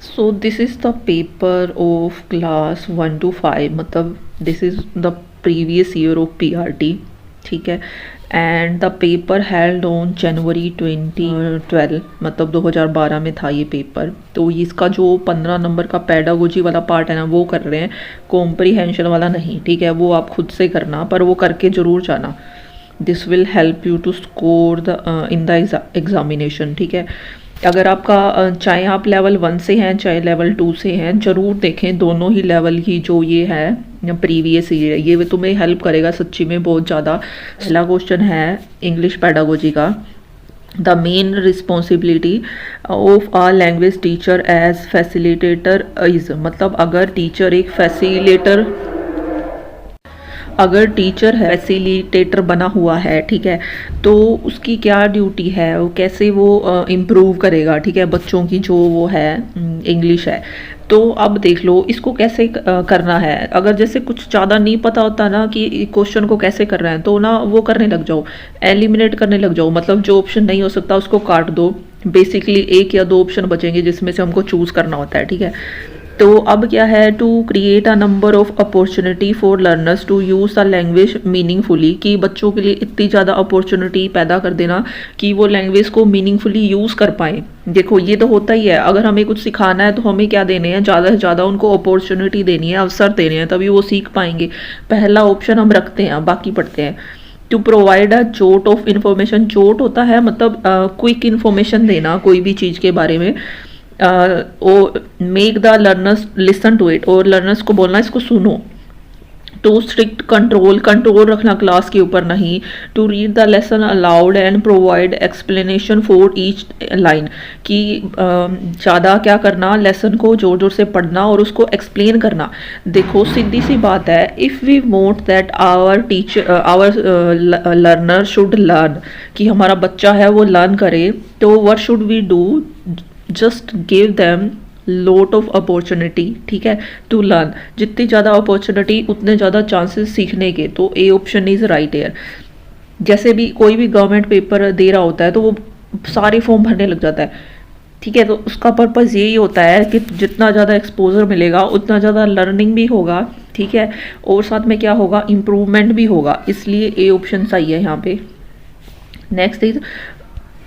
So this is the paper of class 1 to 5, मतलब this is the previous year of PRT, ठीक है। And the paper held on January 2012, मतलब 2012 में था ये पेपर। तो इसका जो 15 नंबर का पेडागोजी वाला पार्ट है ना, वो कर रहे हैं, कॉम्प्रीहेंशन वाला नहीं, ठीक है। वो आप खुद से करना, पर वो करके ज़रूर जाना। This will help you to score the in the examination, ठीक है। अगर आपका चाहे आप लेवल 1 से हैं चाहे लेवल 2 से हैं, ज़रूर देखें दोनों ही लेवल की जो ये है प्रीवियस ईयर, ये तुम्हें हेल्प करेगा सच्ची में बहुत ज़्यादा। पहला क्वेश्चन है इंग्लिश पेडागोजी का। The main responsibility of a language teacher as facilitator is, मतलब अगर टीचर है फैसिलिटेटर बना हुआ है, ठीक है, तो उसकी क्या ड्यूटी है, वो कैसे वो इम्प्रूव करेगा, ठीक है, बच्चों की जो वो है इंग्लिश है। तो अब देख लो इसको कैसे करना है। अगर जैसे कुछ ज़्यादा नहीं पता होता ना कि क्वेश्चन को कैसे कर रहे हैं, तो ना वो करने लग जाओ, एलिमिनेट करने लग जाओ, मतलब जो ऑप्शन नहीं हो सकता उसको काट दो। बेसिकली 1 या 2 ऑप्शन बचेंगे जिसमें से हमको चूज़ करना होता है, ठीक है। तो अब क्या है, to create a number of opportunity for learners to use the language meaningfully, कि बच्चों के लिए इतनी ज़्यादा अपॉर्चुनिटी पैदा कर देना कि वो लैंग्वेज को मीनिंगफुली यूज़ कर पाएँ। देखो ये तो होता ही है, अगर हमें कुछ सिखाना है तो हमें क्या देने हैं, ज़्यादा से ज़्यादा उनको अपॉर्चुनिटी देनी है, अवसर देने हैं, तभी वो सीख पाएंगे। पहला ऑप्शन हम रखते हैं, बाकी पढ़ते हैं। To provide a jot of information, jot होता है मतलब क्विक इन्फॉर्मेशन देना कोई भी चीज़ के बारे में। Make the learners listen to it, और लर्नर्स को बोलना इसको सुनो। टू स्ट्रिक्ट कंट्रोल रखना क्लास के ऊपर नहीं। To read the lesson aloud and provide explanation for each line, कि ज़्यादा क्या करना, लेसन को जोर जोर से पढ़ना और उसको एक्सप्लेन करना। देखो सीधी सी बात है, if we want that our learner should learn, कि हमारा बच्चा है वो लर्न करे, तो what should we do, just give them lot of opportunity, ठीक है, टू लर्न। जितनी ज़्यादा अपॉर्चुनिटी उतने ज़्यादा चांसेस सीखने के, तो A option is right air. जैसे भी कोई भी गवर्नमेंट पेपर दे रहा होता है तो वो सारे फॉर्म भरने लग जाता है, ठीक है। तो उसका पर्पज़ यही होता है कि जितना ज़्यादा एक्सपोजर मिलेगा उतना ज़्यादा लर्निंग भी होगा, ठीक है, और साथ में क्या होगा, इम्प्रूवमेंट भी होगा, इसलिए ए ऑप्शन सही है यहाँ पे। Next is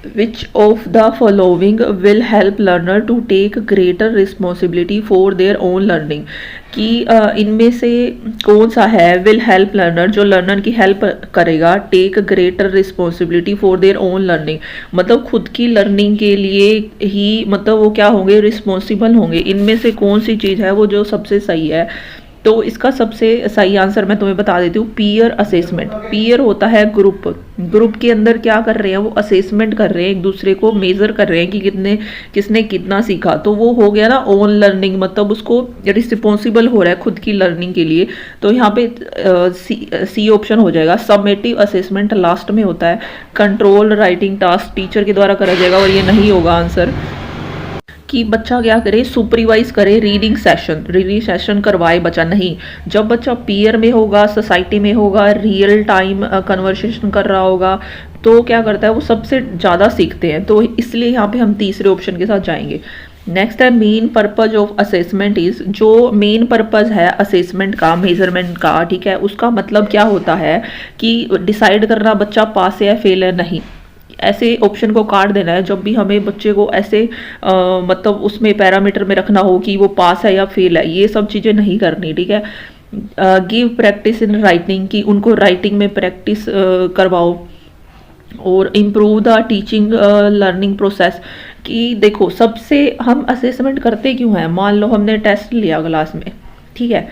which of the following will help learner to take greater responsibility for their own learning, कि इनमें से कौन सा है will help learner, जो लर्नर की हेल्प करेगा, take greater responsibility for their own learning, मतलब खुद की लर्निंग के लिए ही, मतलब वो क्या होंगे, रिस्पॉन्सिबल होंगे। इनमें से कौन सी चीज़ है वो जो सबसे सही है, तो इसका सबसे सही आंसर मैं तुम्हें बता देती हूँ, पीयर असेसमेंट। पीयर होता है ग्रुप के अंदर क्या कर रहे हैं, वो असेसमेंट कर रहे हैं, एक दूसरे को मेजर कर रहे हैं कि किसने कितना सीखा। तो वो हो गया ना ओन लर्निंग, मतलब उसको रिस्पॉन्सिबल हो रहा है खुद की लर्निंग के लिए। तो यहाँ पे सी ऑप्शन हो जाएगा। समेटिव असेसमेंट लास्ट में होता है। कंट्रोल राइटिंग टास्क टीचर के द्वारा करा जाएगा, और ये नहीं होगा आंसर। कि बच्चा क्या करे, सुपरवाइज करे, रीडिंग सेशन करवाए बच्चा, नहीं। जब बच्चा पीयर में होगा, सोसाइटी में होगा, रियल टाइम कन्वर्सेशन कर रहा होगा, तो क्या करता है, वो सबसे ज़्यादा सीखते हैं। तो इसलिए यहाँ पे हम तीसरे ऑप्शन के साथ जाएंगे। नेक्स्ट है main purpose of assessment is, जो मेन पर्पज है असेसमेंट का, मेजरमेंट का, ठीक है, उसका मतलब क्या होता है कि डिसाइड करना बच्चा पास है या फेल है, नहीं। ऐसे ऑप्शन को काट देना है जब भी हमें बच्चे को ऐसे मतलब उसमें पैरामीटर में रखना हो कि वो पास है या फेल है, ये सब चीज़ें नहीं करनी, ठीक है। गिव प्रैक्टिस इन राइटिंग, की उनको राइटिंग में प्रैक्टिस करवाओ। और improve the teaching learning process, कि देखो सबसे हम असेसमेंट करते क्यों हैं, मान लो हमने टेस्ट लिया क्लास में, ठीक है,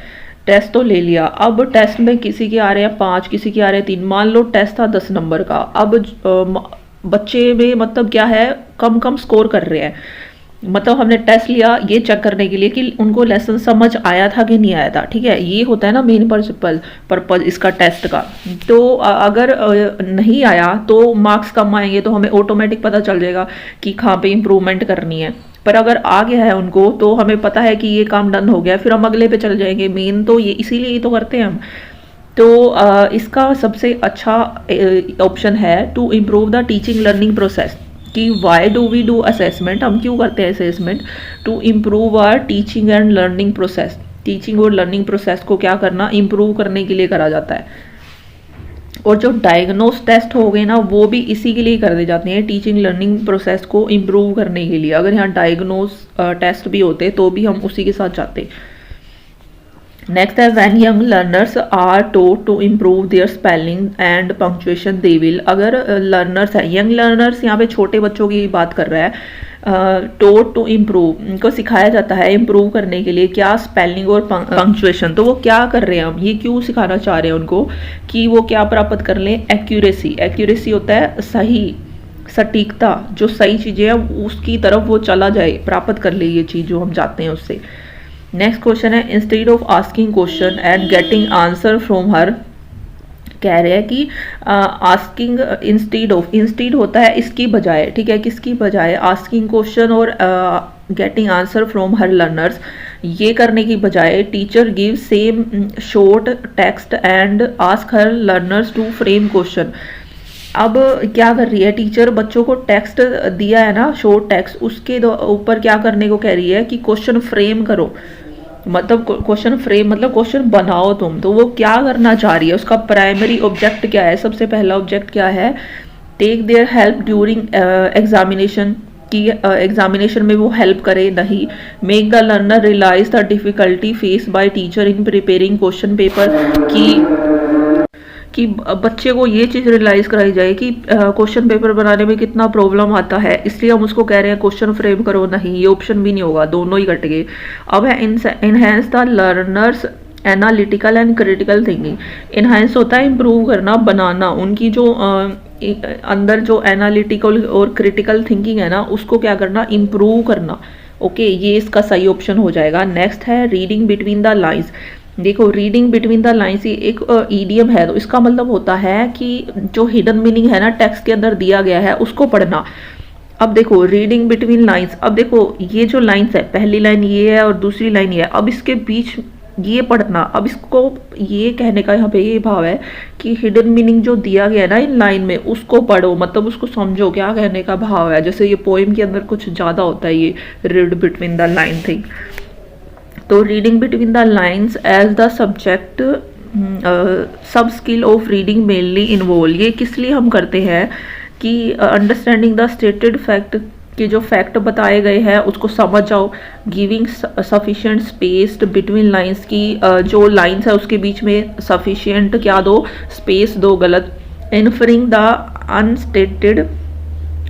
टेस्ट तो ले लिया। अब टेस्ट में किसी के आ रहे हैं 5, किसी के आ रहे हैं 3, मान लो टेस्ट था 10 नंबर का। अब बच्चे में मतलब क्या है, कम स्कोर कर रहे हैं, मतलब हमने टेस्ट लिया ये चेक करने के लिए कि उनको लेसन समझ आया था कि नहीं आया था, ठीक है। ये होता है ना मेन पर्पज इसका टेस्ट का। तो अगर नहीं आया तो मार्क्स कम आएंगे, तो हमें ऑटोमेटिक पता चल जाएगा कि कहाँ पे इम्प्रूवमेंट करनी है। पर अगर आ गया है उनको तो हमें पता है कि ये काम डन हो गया, फिर हम अगले पे चल जाएंगे। मेन तो ये इसीलिए ये तो करते हैं हम। तो इसका सबसे अच्छा ऑप्शन है to improve the teaching learning process, कि why do we do assessment, हम क्यों करते हैं assessment, to improve our teaching and learning process, teaching और लर्निंग प्रोसेस को क्या करना, इम्प्रूव करने के लिए करा जाता है। और जो डायग्नोस टेस्ट हो गए ना वो भी इसी के लिए कर दे जाते हैं, टीचिंग लर्निंग प्रोसेस को इम्प्रूव करने के लिए। अगर यहाँ डायग्नोस टेस्ट भी होते तो भी हम उसी के साथ जाते। नेक्स्ट है when young learners are taught to improve their spelling and punctuation they will. अगर लर्नर्स है, यंग लर्नर्स यहाँ पे छोटे बच्चों की बात कर रहा है, टोट टू इम्प्रूव, इनको सिखाया जाता है इम्प्रूव करने के लिए क्या, स्पेलिंग और पंक्चुएशन। तो वो क्या कर रहे हैं, हम ये क्यों सिखाना चाह रहे हैं उनको कि वो क्या प्राप्त कर लें, एक्यूरेसी। एक्यूरेसी होता है सही, सटीकता, जो सही चीज़ें हैं उसकी तरफ वो चला जाए, प्राप्त कर ले ये चीज़ जो हम चाहते हैं उससे। नेक्स्ट क्वेश्चन है instead of asking question and getting answer from हर, कह रहे हैं कि आस्किंग इंस्टेड ऑफ, इंस्टेड होता है इसकी बजाय, ठीक है, किसकी बजाय, आस्किंग क्वेश्चन और getting answer from her learners, ये करने की बजाय teacher give same short text and ask her learners to frame question. अब क्या कर रही है टीचर, बच्चों को टेक्स्ट दिया है ना, शॉर्ट टेक्स्ट, उसके ऊपर क्या करने को कह रही है कि क्वेश्चन फ्रेम करो, मतलब क्वेश्चन फ्रेम मतलब क्वेश्चन बनाओ तुम। तो वो क्या करना चाह रही है, उसका प्राइमरी ऑब्जेक्ट क्या है, सबसे पहला ऑब्जेक्ट क्या है, take their help during examination, की एग्जामिनेशन में वो हेल्प करे, नहीं, make the learner realise the difficulty face by teacher in preparing question paper, कि बच्चे को ये चीज़ रियलाइज़ कराई जाए कि क्वेश्चन पेपर बनाने में कितना प्रॉब्लम आता है, इसलिए हम उसको कह रहे हैं क्वेश्चन फ्रेम करो, नहीं, ये ऑप्शन भी नहीं होगा, दोनों ही कट गए। अब है enhance the learners analytical and critical thinking. Enhance होता है इम्प्रूव करना, बनाना, उनकी जो अंदर जो एनालिटिकल और क्रिटिकल थिंकिंग है ना उसको क्या करना, इम्प्रूव करना। ओके, ये इसका सही ऑप्शन हो जाएगा। नेक्स्ट है रीडिंग बिटवीन द लाइन्स। देखो रीडिंग बिटवीन द लाइन्स एक ईडियम है, तो इसका मतलब होता है कि जो हिडन मीनिंग है ना टेक्स्ट के अंदर दिया गया है उसको पढ़ना। अब देखो रीडिंग बिटवीन लाइन्स, अब देखो ये जो लाइन्स है, पहली लाइन ये है और दूसरी लाइन ये है, अब इसके बीच ये पढ़ना। अब इसको ये कहने का यहाँ पे ये भाव है कि हिडन मीनिंग जो दिया गया है ना इन लाइन में उसको पढ़ो, मतलब उसको समझो, क्या कहने का भाव है। जैसे ये पोएम के अंदर कुछ ज़्यादा होता है ये read between the line thing. तो reading between the lines as the subject sub skill of reading mainly involve, ये किस लिए हम करते हैं कि अंडरस्टैंडिंग द स्टेटेड फैक्ट, कि जो फैक्ट बताए गए हैं उसको समझ जाओ, giving sufficient space between lines की जो लाइन्स है उसके बीच में सफिशिएंट क्या दो, स्पेस दो, गलत, inferring the unstated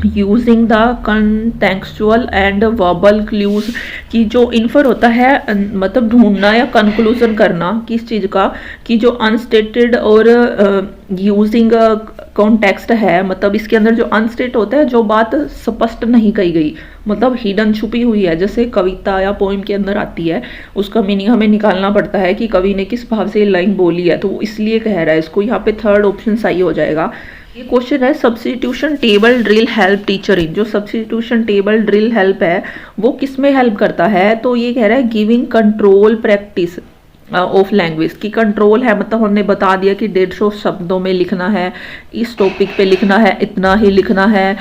using the contextual and verbal clues, कि जो इन्फर होता है मतलब ढूंढना या कंक्लूजन करना किस चीज़ का, कि जो अनस्टेटेड और यूजिंग कॉन्टेक्स्ट है, मतलब इसके अंदर जो अनस्टेट होता है, जो बात स्पष्ट नहीं कही गई, मतलब हिडन छुपी हुई है, जैसे कविता या पोइम के अंदर आती है, उसका मीनिंग हमें निकालना पड़ता है कि कवि ने किस भाव से ये लाइन बोली है, तो वो इसलिए कह रहा है इसको। यहाँ पे थर्ड ऑप्शन सही हो जाएगा। ये क्वेश्चन है substitution table drill help teacher इन। जो सब्स्टिट्यूशन टेबल ड्रिल हेल्प है वो किस में हेल्प करता है, तो ये कह रहा है giving control practice of language, की कंट्रोल है, मतलब हमने बता दिया कि 150 शब्दों में लिखना है, इस टॉपिक पे लिखना है, इतना ही लिखना है,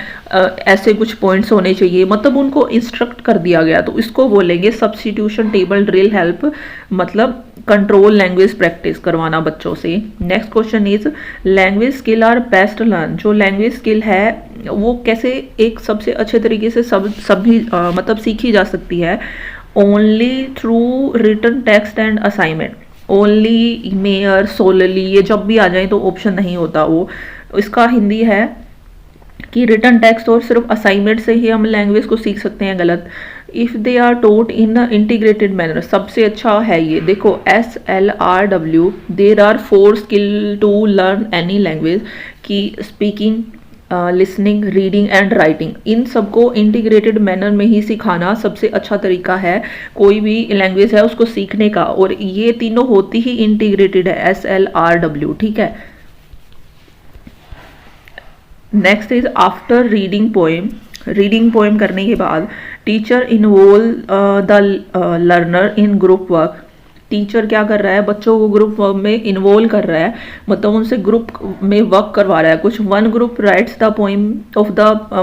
ऐसे कुछ पॉइंट्स होने चाहिए, मतलब उनको इंस्ट्रक्ट कर दिया गया, तो इसको बोलेंगे सब्स्टिट्यूशन टेबल ड्रिल हेल्प, मतलब कंट्रोल लैंग्वेज प्रैक्टिस करवाना बच्चों से। Next question is language skill are best learn. जो लैंग्वेज स्किल है वो कैसे एक सबसे अच्छे तरीके से सभी मतलब सीखी जा सकती है, only through written text and assignment. Only, merely, solely, ये जब भी आ जाए तो ऑप्शन नहीं होता वो। इसका हिंदी है कि रिटन टेक्स्ट और सिर्फ असाइनमेंट से ही हम लैंग्वेज को सीख सकते हैं, गलत। If they are taught in integrated manner, सबसे अच्छा है ये। देखो SLRW, there are 4 skill to learn any language, की speaking, listening, reading and writing, इन सबको इंटीग्रेटेड मैनर में ही सिखाना सबसे अच्छा तरीका है कोई भी लैंग्वेज है उसको सीखने का, और ये तीनों होती ही इंटीग्रेटेड है, SLRW, ठीक है। Next is after reading poem. Reading poem करने के बाद teacher involve the learner in group work, teacher क्या कर रहा है, बच्चों को ग्रुप वर्क में इन्वॉल्व कर रहा है, मतलब उनसे ग्रुप में वर्क करवा रहा है कुछ। One group rights the poem of the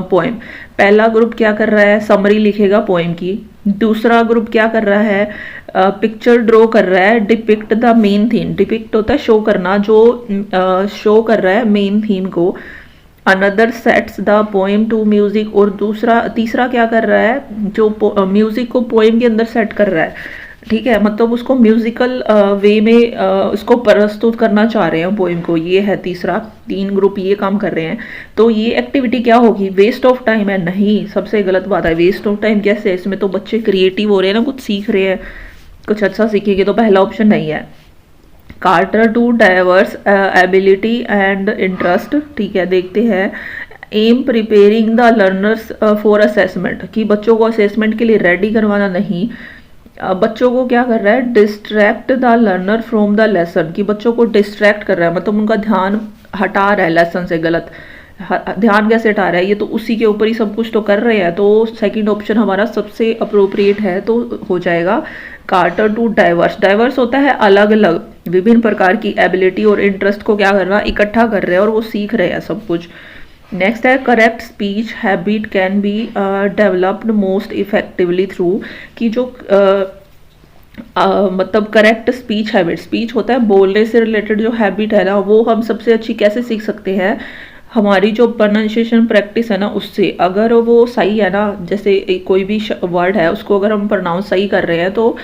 poem, पहला ग्रुप क्या कर रहा है, समरी लिखेगा पोइम की। दूसरा ग्रुप क्या कर रहा है, पिक्चर ड्रॉ कर रहा है, depict the main theme, depict होता है शो करना, जो शो कर रहा है मेन थीम को। Another sets the poem to music, और तीसरा क्या कर रहा है, जो म्यूजिक को पोएम के अंदर सेट कर रहा है, ठीक है, मतलब उसको म्यूजिकल वे में उसको प्रस्तुत करना चाह रहे हैं पोएम को। ये है तीसरा, 3 ग्रुप ये काम कर रहे हैं। तो ये एक्टिविटी क्या होगी, वेस्ट ऑफ टाइम है? नहीं, सबसे गलत बात है। वेस्ट ऑफ टाइम कैसे है, इसमें तो बच्चे क्रिएटिव हो रहे हैं ना, कुछ सीख रहे हैं, कुछ अच्छा सीखेंगे, तो पहला ऑप्शन नहीं है। Cater to diverse ability and interest, ठीक है, देखते हैं। Aim preparing the learners for assessment, कि बच्चों को असेसमेंट के लिए रेडी करवाना नहीं, बच्चों को क्या कर रहा है, distract the learner from the lesson, कि बच्चों को डिस्ट्रैक्ट कर रहा है, मतलब उनका ध्यान हटा रहा है लेसन से। गलत, ध्यान कैसे हटा रहा है, ये तो उसी के ऊपर ही सब कुछ तो कर रहे हैं। तो सेकंड ऑप्शन हमारा सबसे अप्रोप्रिएट है, तो हो जाएगा कार्टर टू डाइवर्स। डाइवर्स होता है अलग अलग, विभिन्न प्रकार की एबिलिटी और इंटरेस्ट को क्या करना, इकट्ठा कर रहे हैं और वो सीख रहे हैं सब कुछ। नेक्स्ट है correct speech habit can be developed most effectively through, कि जो मतलब करेक्ट स्पीच हैबिट, स्पीच होता है बोलने से रिलेटेड जो हैबिट है ना, वो हम सबसे अच्छी कैसे सीख सकते हैं, हमारी जो प्रोनाउंसिएशन प्रैक्टिस है ना उससे। अगर वो सही है ना, जैसे कोई भी वर्ड है उसको अगर हम प्रोनाउंस सही कर रहे हैं, तो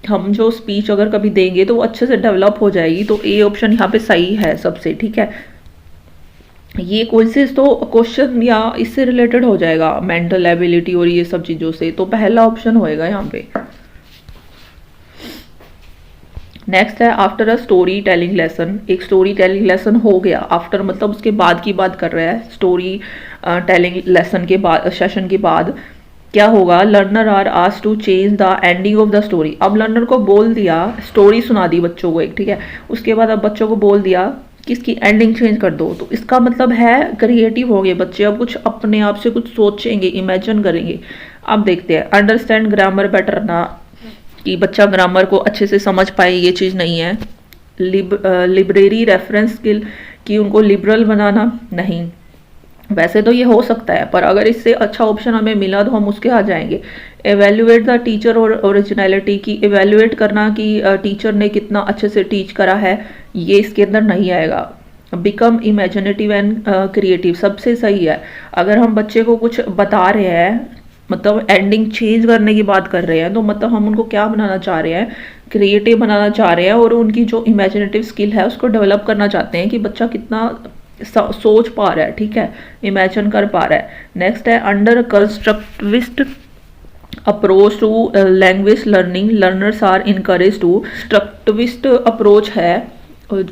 हम जो स्पीच अगर कभी देंगे तो वो अच्छे से डेवलप हो जाएगी। तो ए ऑप्शन यहाँ पे सही है सबसे, ठीक है। ये क्वेश्चन तो क्वेश्चन या इससे रिलेटेड हो जाएगा, मेंटल एबिलिटी और ये सब चीज़ों से, तो पहला ऑप्शन होएगा यहाँ पे। नेक्स्ट है after a story telling lesson, एक स्टोरी टेलिंग लेसन हो गया, आफ्टर मतलब उसके बाद की बात कर रहा है, स्टोरी टेलिंग लेसन के बाद, सेशन के बाद क्या होगा, learner are asked to change the ending of the story. अब लर्नर को बोल दिया, स्टोरी सुना दी बच्चों को एक, ठीक है, उसके बाद अब बच्चों को बोल दिया कि इसकी एंडिंग चेंज कर दो। तो इसका मतलब है क्रिएटिव हो गए बच्चे, अब कुछ अपने आप से कुछ सोचेंगे, इमेजिन करेंगे। अब देखते हैं अंडरस्टैंड ग्रामर बेटर ना, कि बच्चा ग्रामर को अच्छे से समझ पाए, ये चीज़ नहीं है। लिबरेरी रेफरेंस स्किल, कि उनको लिबरल बनाना, नहीं, वैसे तो ये हो सकता है, पर अगर इससे अच्छा ऑप्शन हमें मिला तो हम उसके आ जाएंगे। एवेल्युएट द टीचर और ओरिजिनलिटी, की एवेल्युएट करना कि टीचर ने कितना अच्छे से टीच करा है, ये इसके अंदर नहीं आएगा। बिकम इमेजिनेटिव एंड क्रिएटिव सबसे सही है। अगर हम बच्चे को कुछ बता रहे हैं, मतलब एंडिंग चेंज करने की बात कर रहे हैं, तो मतलब हम उनको क्या बनाना चाह रहे हैं, क्रिएटिव बनाना चाह रहे हैं, और उनकी जो इमेजिनेटिव स्किल है उसको डेवलप करना चाहते हैं, कि बच्चा कितना सोच पा रहा है, ठीक है, इमेजिन कर पा रहा है। नेक्स्ट है under constructivist approach to language learning learners are encourage to, constructivist approach है,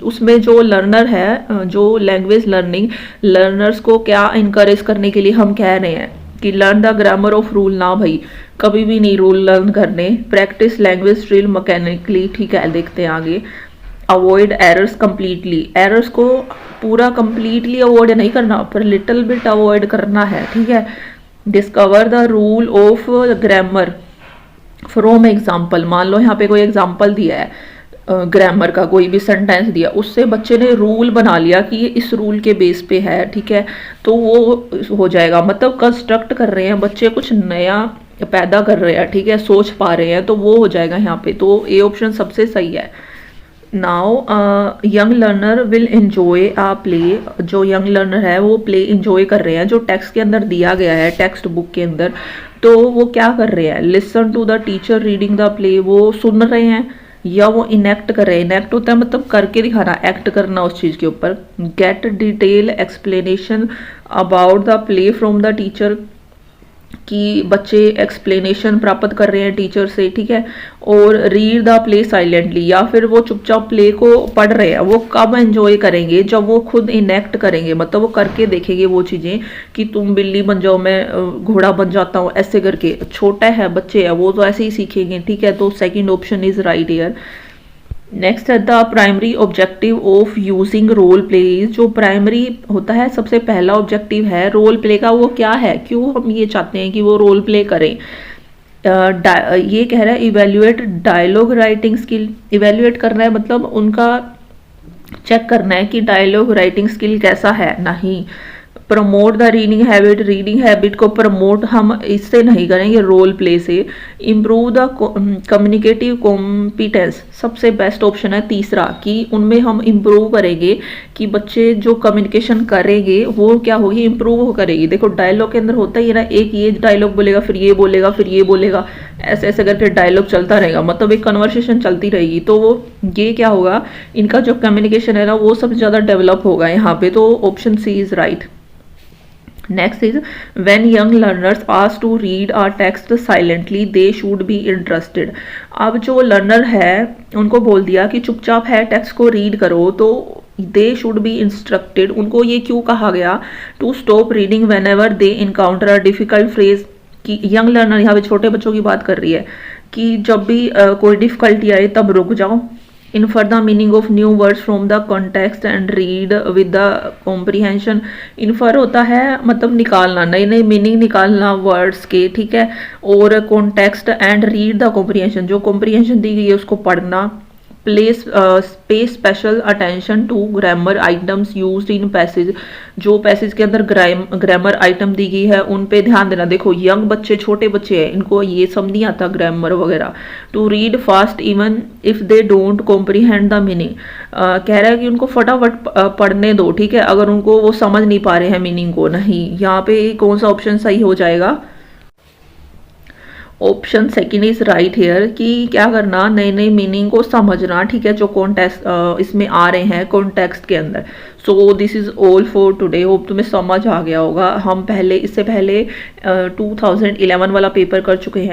उसमें जो लर्नर है, जो लैंग्वेज लर्निंग लर्नर्स को क्या इनकरेज करने के लिए हम कह रहे हैं कि learn the grammar of rule, ना भाई कभी भी नहीं रूल लर्न करने। प्रैक्टिस लैंग्वेज ड्रिल मैकेनिकली, ठीक है, देखते हैं आगे। अवॉइड एरर्स कम्प्लीटली, एरर्स को पूरा कम्प्लीटली अवॉइड नहीं करना, पर लिटिल बिट अवॉइड करना है, ठीक है। Discover the rule of grammar from example, मान लो यहाँ पे कोई एग्जाम्पल दिया है ग्रामर का, कोई भी सेंटेंस दिया, उससे बच्चे ने रूल बना लिया कि ये इस रूल के बेस पे है, ठीक है, तो वो हो जाएगा। मतलब कंस्ट्रक्ट कर रहे हैं बच्चे, कुछ नया पैदा कर रहे हैं, ठीक है, सोच पा रहे हैं, तो वो हो जाएगा यहाँ पे। तो ए ऑप्शन सबसे सही है। Now young learner will enjoy a play, जो यंग लर्नर है वो प्ले एंजॉय कर रहे हैं, जो टेक्स्ट के अंदर दिया गया है, टेक्स्ट बुक के अंदर, तो वो क्या कर रहे हैं, listen to the teacher reading the play, वो सुन रहे हैं या वो इनेक्ट कर रहे हैं। इनेक्ट होता है मतलब करके दिखाना, एक्ट करना उस चीज़ के ऊपर। Gate detail explanation about the play from the teacher, कि बच्चे एक्सप्लेनेशन प्राप्त कर रहे हैं टीचर से, ठीक है। और रीड द प्ले साइलेंटली, या फिर वो चुपचाप प्ले को पढ़ रहे हैं। वो कब एंजॉय करेंगे, जब वो खुद इनेक्ट करेंगे, मतलब वो करके देखेंगे वो चीज़ें, कि तुम बिल्ली बन जाओ, मैं घोड़ा बन जाता हूँ, ऐसे करके। छोटा है, बच्चे हैं, वो तो ऐसे ही सीखेंगे, ठीक है। तो second option is right here. Next है the primary objective of using role play, जो प्राइमरी होता है सबसे पहला ऑब्जेक्टिव है रोल प्ले का, वो क्या है, क्यों हम ये चाहते हैं कि वो रोल प्ले करें। ये कह रहा है evaluate dialogue writing skill. Evaluate करना है मतलब उनका चेक करना है कि डायलॉग राइटिंग स्किल कैसा है। नहीं, प्रमोट द रीडिंग हैबिट को प्रमोट हम इससे नहीं करेंगे, रोल प्ले से। इम्प्रूव द कम्युनिकेटिव कॉम्पिटेंस, सबसे बेस्ट ऑप्शन है तीसरा, कि उनमें हम इम्प्रूव करेंगे कि बच्चे जो कम्युनिकेशन करेंगे वो क्या होगी, इम्प्रूव करेगी। देखो डायलॉग के अंदर होता ही है ना, एक ये डायलॉग बोलेगा, फिर ये बोलेगा, फिर ये बोलेगा, ऐसे ऐसे करके डायलॉग चलता रहेगा, मतलब एक कन्वर्सेशन चलती रहेगी। तो वो ये क्या होगा, इनका जो कम्युनिकेशन है ना वो सबसे ज़्यादा डेवलप होगा यहाँ पे। तो option C is right. Next is when young learners asked to read a text silently, they should be interested. अब जो लर्नर है उनको बोल दिया कि चुपचाप है टेक्स्ट को रीड करो, तो दे शुड बी इंस्ट्रक्टेड, उनको ये क्यों कहा गया, to stop reading whenever they encounter a difficult phrase. कि यंग लर्नर यहाँ पे छोटे बच्चों की बात कर रही है कि जब भी कोई डिफिकल्टी आए तब रुक जाओ। Infer the meaning of new words from the context and read with the comprehension. Infer होता है मतलब निकालना, नई नई मीनिंग निकालना वर्ड्स के, ठीक है। और context and read the comprehension, जो कॉम्प्रीहेंशन दी गई है उसको पढ़ना। प्लेस पे special attention to grammar items used in passage, जो पैसेज के अंदर ग्रामर आइटम दी गई है उन पे ध्यान देना। देखो यंग बच्चे, छोटे बच्चे हैं, इनको ये सब नहीं आता ग्रामर वगैरह। To read fast even if they don't comprehend the meaning, कह रहा है कि उनको फटाफट पढ़ने दो, ठीक है, अगर उनको वो समझ नहीं पा रहे हैं मीनिंग को। नहीं, यहाँ पे कौन सा ऑप्शन सही हो जाएगा, option second is right here, कि क्या करना, नई नई मीनिंग को समझना, ठीक है, जो कॉन्टेक्स्ट इसमें आ रहे हैं कॉन्टेक्स्ट के अंदर। So this is all for today, hope तुम्हें समझ आ गया होगा। हम इससे पहले 2011 वाला पेपर कर चुके हैं।